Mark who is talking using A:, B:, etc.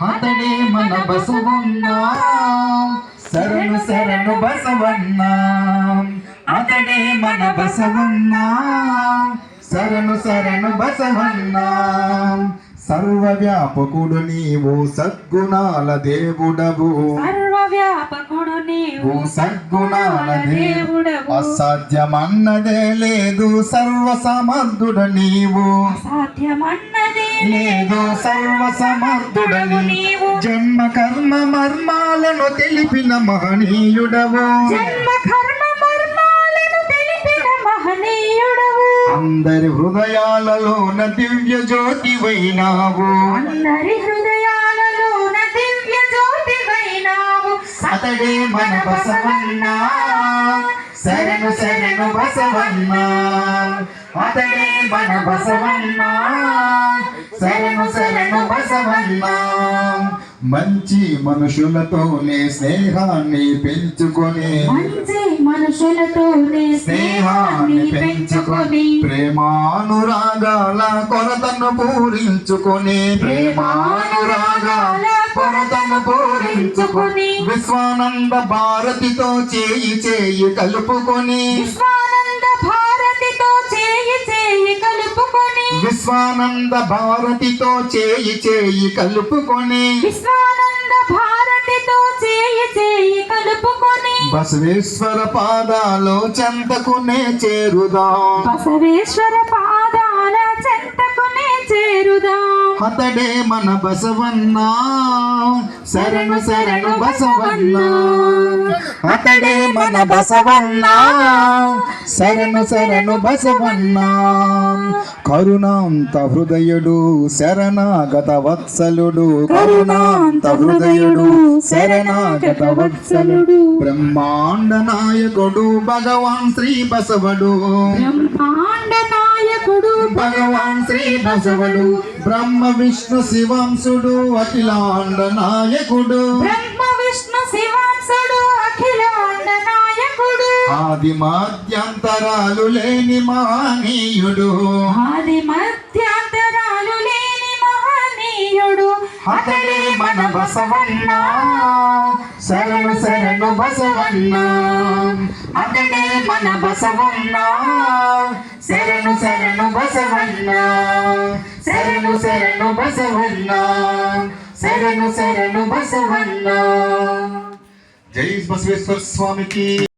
A: అతడే మన బసవన్న శరణు శరణు బసవన్న అతడే మన బసవన్న శరణు శరణు బసవన్న సర్వవ్యాపకుడు నీవు సద్గుణాల దేవుడవు
B: సర్వవ్యాపకుడు నీవు
A: సద్గుణాల దేవుడవు అసాధ్యమన్నదే లేదు సర్వ సమర్థుడు నీవు
B: అసాధ్యమన్నదే
A: లేదు సర్వ సమర్థుడు నీవు జన్మ కర్మ మర్మాలను తెలిపిన మహనీయుడవు
B: జన్మ కర్మ మర్మాలను తెలిపిన మహనీయుడవు
A: అందరి హృదయాలలోన దివ్య జ్యోతి వైనావు
B: అందరి హృదయాలలోన దివ్య జ్యోతి వైనావు
A: అతడే మన బసవన్న శరణు శరణు బసవన్న అతడే మన బసవన్న శరణు శరణు బసవన్న మంచి మనుషులతోనే స్నేహాన్ని పెంచుకొని
B: మంచి మనుషులతోనే
A: స్నేహాన్ని పెంచుకొని ప్రేమానురాగాల కొరతను పూరించుకొని ప్రేమానురాగాల కొరతను పూరించుకొని విశ్వానంద భారతితో చేయి చేయి కలుపుకొని
B: విశ్వానంద భారతితో చేయి చేయి కలుపుకొని
A: విశ్వానంద భారతితో చేయి చేయి కలుపుకొని
B: విశ్వానంద భారతితో చేయి చేయి కలుపుకొని
A: బసవేశ్వర పాదాలో చెంతకునే చేరుదాం
B: బసవేశ్వర పాదాల చెంతకునే చేరుదాం
A: అతడే మన బసవన్న శరణు శరణు బసవన్న అతడే మన బసవన్న శరణు శరణు బసవన్న కరుణాంత హృదయుడు శరణాగత వత్సలుడు కరుణాంత హృదయుడు శరణాగత వత్సలుడు బ్రహ్మాండ నాయకుడు భగవాన్ శ్రీ బసవడు
B: బ్రహ్మాండ నాయకుడు
A: భగవాన్ శ్రీ బసవడు బ్రహ్మ విష్ణు శివాంశుడు అఖిలాండ నాయకుడు
B: బ్రహ్మ విష్ణు శివాంశుడు అఖిలాండ నాయకుడు
A: ఆది మధ్యంతరాలు లేని మహనీయుడు
B: ఆది మధ్యాంతరాలు లేని మహనీయుడు
A: అతడే మన బసవన్న శరణు శరణు బసవన్న అతడే మన బసవన్న శరణు శరణు బసవన్న శరణు శరణు బసవన్న శరణు శరణు బసవన్న జై బసవేశ్వర స్వామికి